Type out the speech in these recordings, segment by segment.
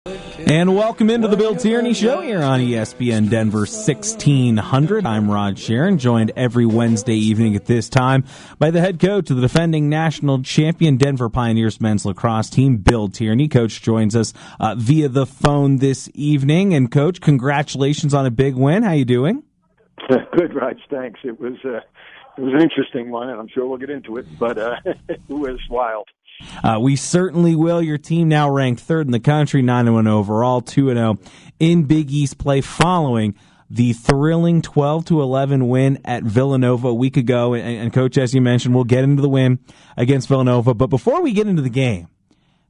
And welcome into the Bill Tierney Show here on ESPN Denver 1600. I'm Rod Sharon, joined every Wednesday evening at this time by the head coach of the defending national champion Denver Pioneers men's lacrosse team, Bill Tierney. Coach joins us via the phone this evening. And Coach, congratulations on a big win. How you doing? Good, Raj. Thanks. It was an interesting one, and I'm sure we'll get into it, but it was wild. We certainly will. Your team now ranked third in the country, 9-1 overall, 2-0 in Big East play following the thrilling 12-11 win at Villanova a week ago. And Coach, as you mentioned, we'll get into the win against Villanova. But before we get into the game,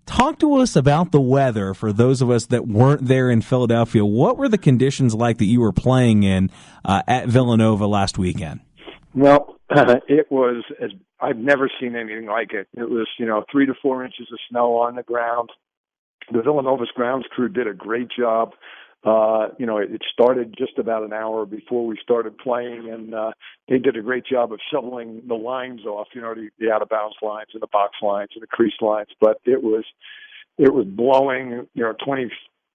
talk to us about the weather for those of us that weren't there in Philadelphia. What were the conditions like that you were playing in at Villanova last weekend? Well, it was I've never seen anything like it. It was, 3 to 4 inches of snow on the ground. The Villanova's grounds crew did a great job. It started just about an hour before we started playing, and they did a great job of shoveling the lines off, the out-of-bounds lines and the box lines and the crease lines. But it was blowing, 20,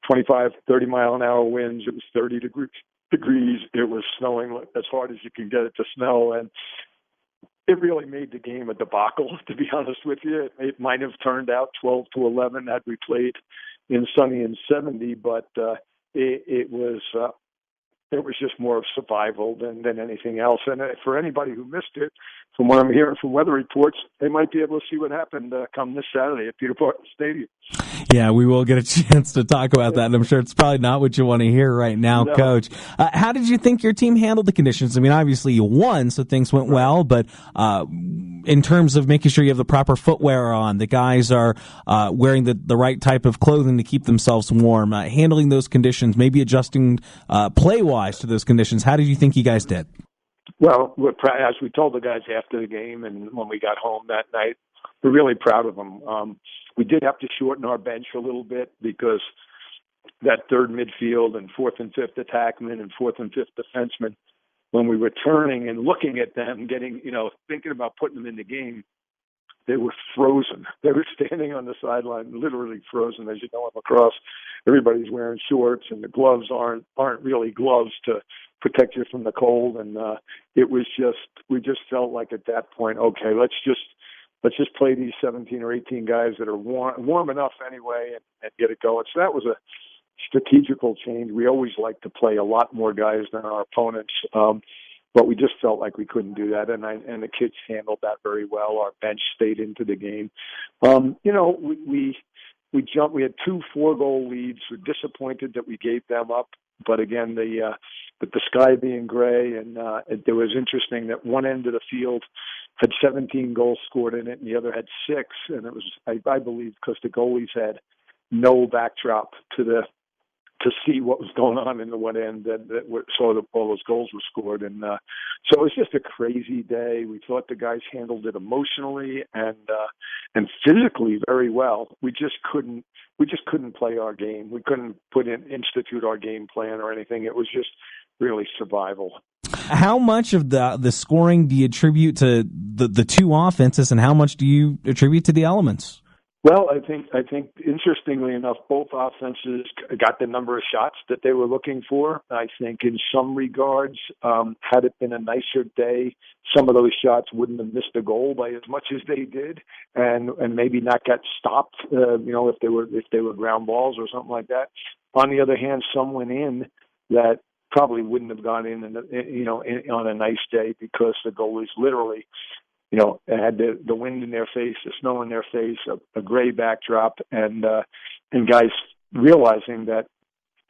25, 30-mile-an-hour winds. It was 30 degrees. It was snowing as hard as you can get it to snow, and it really made the game a debacle, to be honest with you. It might have turned out 12-11 had we played in sunny and 70, but it was just more of survival than anything else. And for anybody who missed it, from what I'm hearing from weather reports, they might be able to see what happened come this Saturday at Peter Barton Stadium. Yeah, we will get a chance to talk about that, and I'm sure it's probably not what you want to hear right now, no. Coach. How did you think your team handled the conditions? I mean, obviously you won, so things went well, but in terms of making sure you have the proper footwear on, the guys are wearing the right type of clothing to keep themselves warm, handling those conditions, maybe adjusting play-wise to those conditions, how did you think you guys did? Well, as we told the guys after the game and when we got home that night, we're really proud of them. We did have to shorten our bench a little bit because that third midfield and fourth and fifth attackmen and fourth and fifth defensemen, when we were turning and looking at them, thinking about putting them in the game, they were frozen. They were standing on the sideline, literally frozen. As you know, in lacrosse, everybody's wearing shorts, and the gloves aren't really gloves to protect you from the cold. And we just felt like at that point, okay, let's just play these 17 or 18 guys that are warm enough anyway and get it going. So that was a strategical change. We always like to play a lot more guys than our opponents, but we just felt like we couldn't do that, and the kids handled that very well. Our bench stayed into the game. We jumped. We had 2 4-goal leads. We're disappointed that we gave them up, but again, with the sky being gray, and it was interesting that one end of the field had 17 goals scored in it, and the other had 6, and it was, I believe, because the goalies had no backdrop to see what was going on in the one end that saw that all those goals were scored. And so it was just a crazy day. We thought the guys handled it emotionally and physically very well. We just couldn't play our game. We couldn't institute our game plan or anything. It was just really survival. How much of the scoring do you attribute to the two offenses, and how much do you attribute to the elements? Well, I think interestingly enough, both offenses got the number of shots that they were looking for. I think in some regards, had it been a nicer day, some of those shots wouldn't have missed a goal by as much as they did, and maybe not get stopped. If they were ground balls or something like that. On the other hand, some went in that probably wouldn't have gone in on a nice day because the goalies literally, had the wind in their face, the snow in their face, a gray backdrop, and guys realizing that,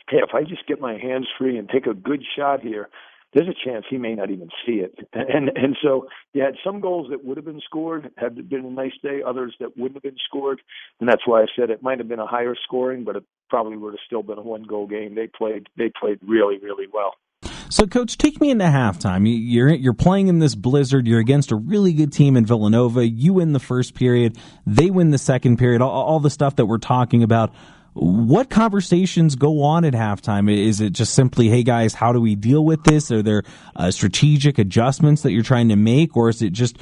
hey, if I just get my hands free and take a good shot here, there's a chance he may not even see it. And so you had some goals that would have been scored had it been a nice day, others that wouldn't have been scored, and that's why I said it might have been a higher scoring, but it probably would have still been a one-goal game. They played really, really well. So, Coach, take me into halftime. You're playing in this blizzard. You're against a really good team in Villanova. You win the first period. They win the second period. All the stuff that we're talking about. What conversations go on at halftime? Is it just simply, hey, guys, how do we deal with this? Are there strategic adjustments that you're trying to make? Or is it just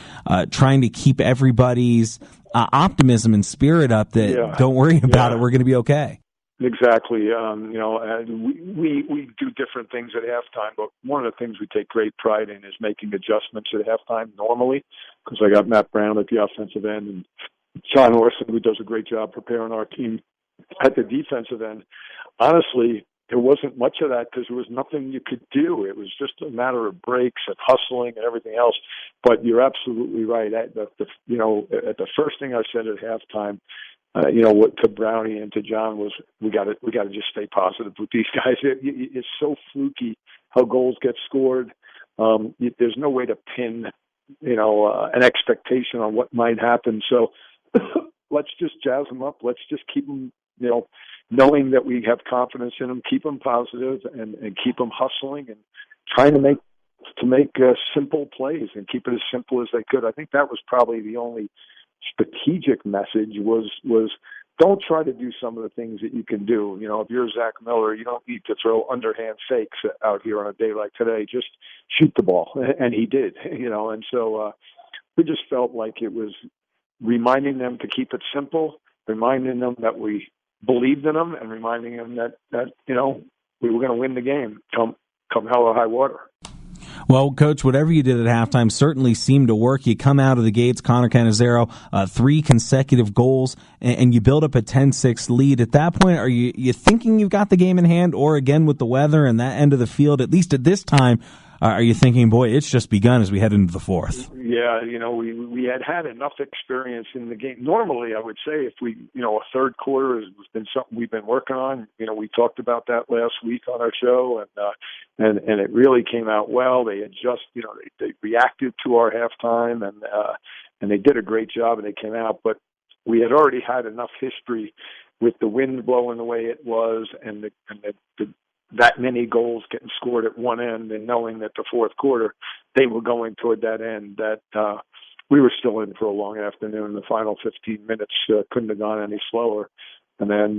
trying to keep everybody's optimism and spirit up that don't worry about it, we're going to be okay? Exactly. And we do different things at halftime, but one of the things we take great pride in is making adjustments at halftime normally, because I got Matt Brown at the offensive end and John Orson, who does a great job preparing our team at the defensive end. Honestly, there wasn't much of that because there was nothing you could do. It was just a matter of breaks and hustling and everything else. But you're absolutely right. At the first thing I said at halftime, what to Brownie and to John was, we got to just stay positive with these guys. It's so fluky how goals get scored. There's no way to pin, an expectation on what might happen. So let's just jazz them up. Let's just keep them, knowing that we have confidence in them, keep them positive and keep them hustling and trying to make simple plays and keep it as simple as they could. I think that was probably the only strategic message was don't try to do some of the things that you can do. If you're Zach Miller, you don't need to throw underhand fakes out here on a day like today. Just shoot the ball. And he did, and so we just felt like it was reminding them to keep it simple, reminding them that we believed in them, and reminding them that we were going to win the game come hell or high water. Well, Coach, whatever you did at halftime certainly seemed to work. You come out of the gates, Connor Cannizzaro, 3 consecutive goals, and you build up a 10-6 lead. At that point, are you thinking you've got the game in hand, or again with the weather and that end of the field, at least at this time, are you thinking, boy, it's just begun as we head into the fourth? Yeah, we had enough experience in the game. Normally, I would say if we, a third quarter has been something we've been working on. We talked about that last week on our show, and it really came out well. They they reacted to our halftime, and they did a great job, and they came out. But we had already had enough history with the wind blowing the way it was, and that many goals getting scored at one end, and knowing that the fourth quarter they were going toward that end, that we were still in for a long afternoon. The final 15 minutes couldn't have gone any slower. And then,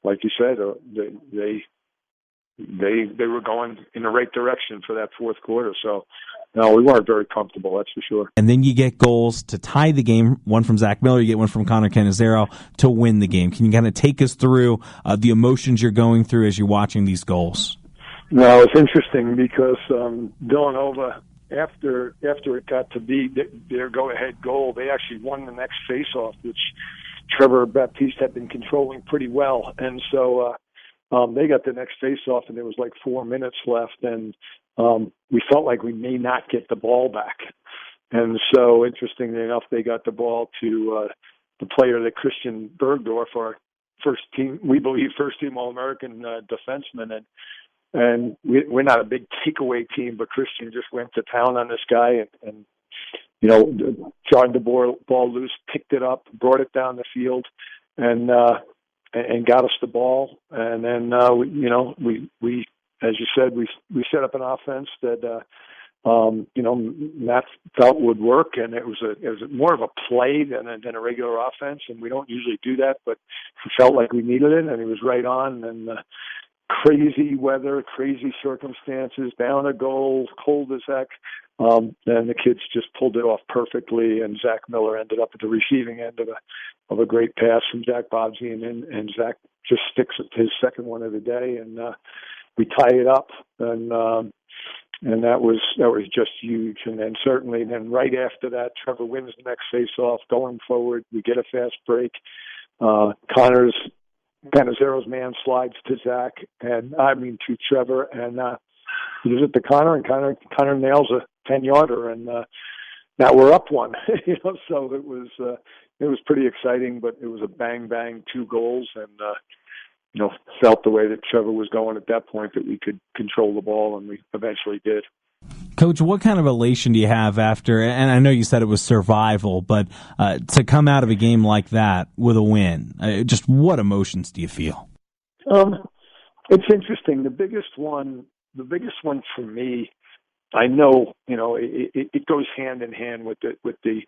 like you said, they were going in the right direction for that fourth quarter. So, no, we weren't very comfortable, that's for sure. And then you get goals to tie the game, one from Zach Miller, you get one from Connor Cannizzaro to win the game. Can you kind of take us through the emotions you're going through as you're watching these goals? No, it's interesting because Villanova, after it got to be their go-ahead goal, they actually won the next face-off, which Trevor Baptiste had been controlling pretty well. And so they got the next face-off, and there was like 4 minutes left, and we felt like we may not get the ball back. And so, interestingly enough, they got the ball to the player, that Christian Bergdorf, our first team All-American defenseman. And we're not a big takeaway team, but Christian just went to town on this guy and jarred the ball loose, picked it up, brought it down the field, and got us the ball. And then, we as you said, we set up an offense that, Matt felt would work, and it was more of a play than a regular offense. And we don't usually do that, but he felt like we needed it, and he was right on. And crazy weather, crazy circumstances, down a goal, cold as heck. And the kids just pulled it off perfectly, and Zach Miller ended up at the receiving end of a great pass from Zach Bobsey, and Zach just sticks with his second one of the day, and we tie it up, and that was just huge. And then certainly, right after that, Trevor wins the next face-off. Going forward, we get a fast break. Cannizzaro's man slides to Zach, to Trevor, and he gives it to Connor, and Connor nails a 10-yarder, and now we're up one. So it was pretty exciting, but it was a bang 2 goals, and felt the way that Trevor was going at that point, that we could control the ball, and we eventually did. Coach, what kind of elation do you have after, and I know you said it was survival, but to come out of a game like that with a win, just what emotions do you feel? It's interesting. The biggest one for me, I know, it goes hand in hand with the,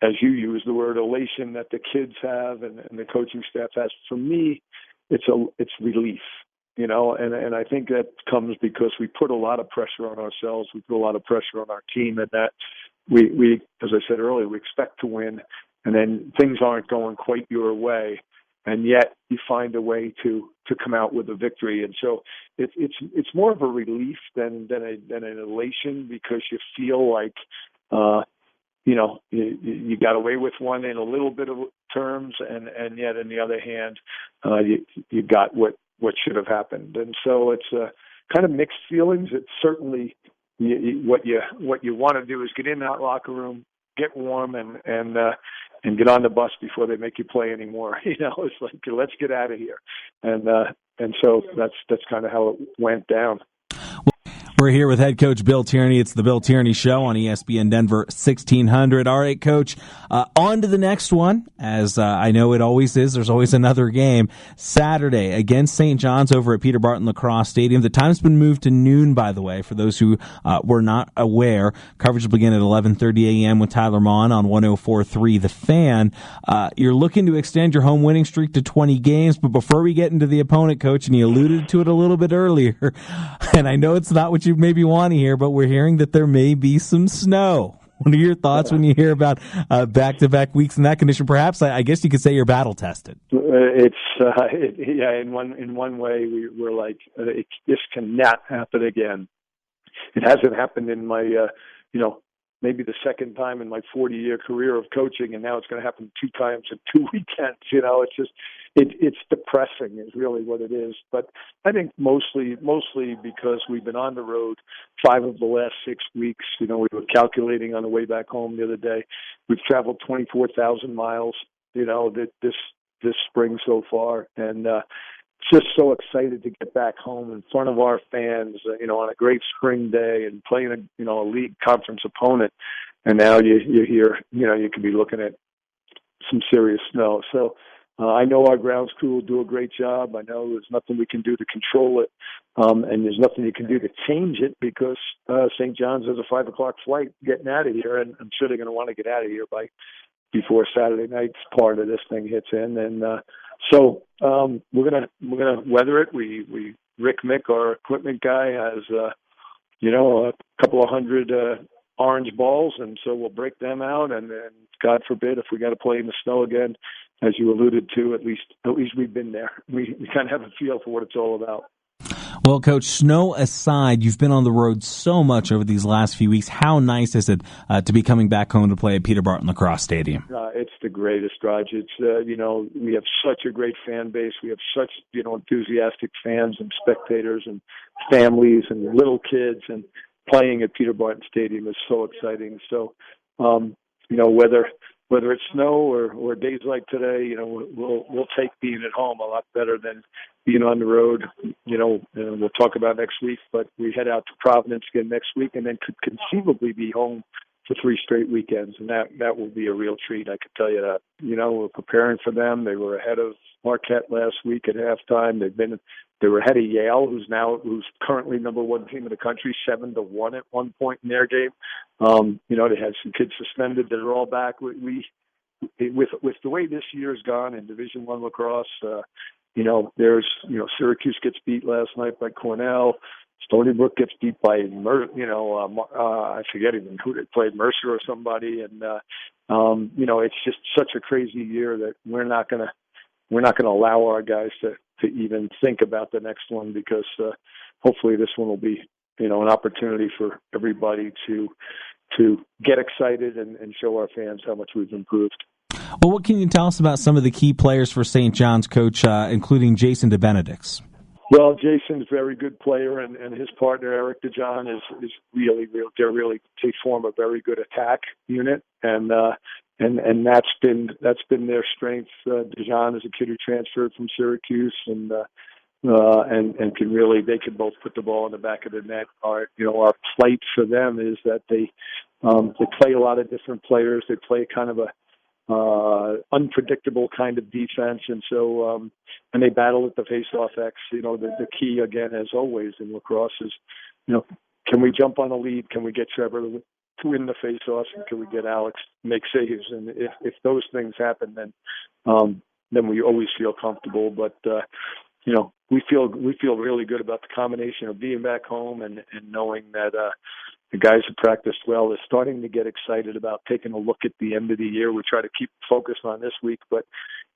as you use the word, elation that the kids have and the coaching staff has. For me, it's relief. And I think that comes because we put a lot of pressure on ourselves. We put a lot of pressure on our team, and that we, as I said earlier, we expect to win, and then things aren't going quite your way. and yet you find a way to come out with a victory. And so it's more of a relief than an elation, because you feel like you got away with one in a little bit of terms, and yet on the other hand, you got what should have happened. And so it's kind of mixed feelings. It's certainly what you want to do is get in that locker room, get warm, and get on the bus before they make you play anymore. It's like, let's get out of here. And so that's kind of how it went down. We're here with head coach Bill Tierney. It's the Bill Tierney Show on ESPN Denver 1600. All right, Coach, on to the next one. As I know it always is, there's always another game. Saturday against St. John's over at Peter Barton Lacrosse Stadium. The time's been moved to noon, by the way, for those who were not aware. Coverage will begin at 11:30 a.m. with Tyler Mon on 104.3 The Fan. You're looking to extend your home winning streak to 20 games, but before we get into the opponent, Coach, and you alluded to it a little bit earlier, and I know it's not what you maybe want to hear, but we're hearing that there may be some snow. What are your thoughts when you hear about back-to-back weeks in that condition? Perhaps, I guess you could say you're battle tested. In one way, we're like, this cannot happen again. It hasn't happened in my, maybe the second time in my 40-year career of coaching, and now it's going to happen 2 times in 2 weekends. It's just, it's depressing is really what it is. But I think mostly because we've been on the road 5 of the last 6 weeks. We were calculating on the way back home the other day. We've traveled 24,000 miles, this spring so far, and just so excited to get back home in front of our fans, on a great spring day and playing a league conference opponent. And now you hear, you could be looking at some serious snow. So I know our grounds crew will do a great job. I know there's nothing we can do to control it, and there's nothing you can do to change it, because St. John's has a 5:00 flight getting out of here, and I'm sure they're going to want to get out of here before Saturday night's part of this thing hits in. And so we're gonna weather it. We Rick Mick, our equipment guy, has a couple of hundred orange balls, and so we'll break them out. And God forbid if we got to play in the snow again, as you alluded to, at least we've been there. We kind of have a feel for what it's all about. Well, Coach, snow aside, you've been on the road so much over these last few weeks. How nice is it to be coming back home to play at Peter Barton Lacrosse Stadium? It's the greatest, Raj. It's, we have such a great fan base. We have such, enthusiastic fans and spectators and families and little kids, and playing at Peter Barton Stadium is so exciting. So, whether it's snow or days like today, we'll take being at home a lot better than being on the road. And we'll talk about next week, but we head out to Providence again next week, and then could conceivably be home for 3 straight weekends, and that will be a real treat. I can tell you that. We're preparing for them. They were ahead of Marquette last week at halftime. They were ahead of Yale, who's currently number 1 team in the country, 7-1 at one point in their game. They had some kids suspended that are all back. With the way this year's gone in Division I lacrosse, there's Syracuse gets beat last night by Cornell. Stony Brook gets beat by I forget even who they played, Mercer or somebody, and it's just such a crazy year that we're not gonna allow our guys to even think about the next one, because hopefully this one will be an opportunity for everybody to get excited and show our fans how much we've improved. Well, what can you tell us about some of the key players for St. John's, Coach, including Jason DeBenedicts? Well, Jason's a very good player, and his partner Eric DeJohn is really. They form a very good attack unit, and that's been their strength. DeJohn is a kid who transferred from Syracuse, and they can both put the ball in the back of the net. Our plight for them is that they play a lot of different players. They play kind of a unpredictable kind of defense, and so and they battle at the face-off X. The key again, as always in lacrosse, is can we jump on a lead? Can we get Trevor to win the face-offs? And can we get Alex to make saves? And if those things happen, then we always feel comfortable. But we feel really good about the combination of being back home and knowing that the guys who practiced well is starting to get excited about taking a look at the end of the year. We try to keep focused on this week, but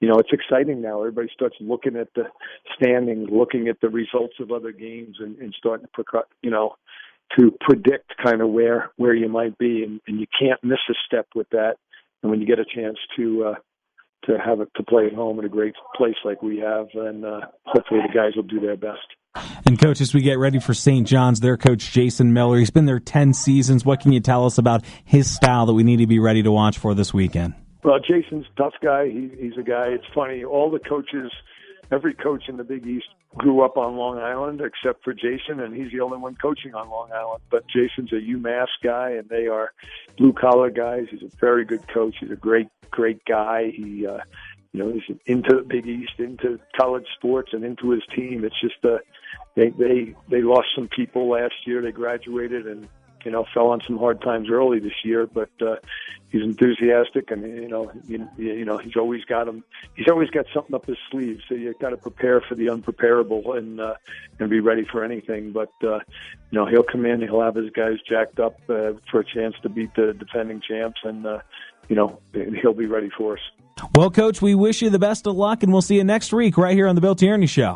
it's exciting now. Everybody starts looking at the standings, looking at the results of other games, and starting to predict kind of where you might be, and you can't miss a step with that. And when you get a chance to have it to play at home in a great place like we have, and hopefully the guys will do their best. And, Coach, as we get ready for St. John's, their coach, Jason Miller, he's been there 10 seasons. What can you tell us about his style that we need to be ready to watch for this weekend? Well, Jason's a tough guy. He's a guy, it's funny, all the coaches, every coach in the Big East grew up on Long Island except for Jason, and he's the only one coaching on Long Island. But Jason's a UMass guy, and they are blue-collar guys. He's a very good coach. He's a great guy. He's into the Big East, into college sports, and into his team. It's just they lost some people last year. They graduated and fell on some hard times early this year, but he's enthusiastic, and he's always got him. He's always got something up his sleeve. So you got to prepare for the unpreparable and be ready for anything. But he'll come in, he'll have his guys jacked up for a chance to beat the defending champs, and he'll be ready for us. Well, Coach, we wish you the best of luck, and we'll see you next week right here on the Bill Tierney Show.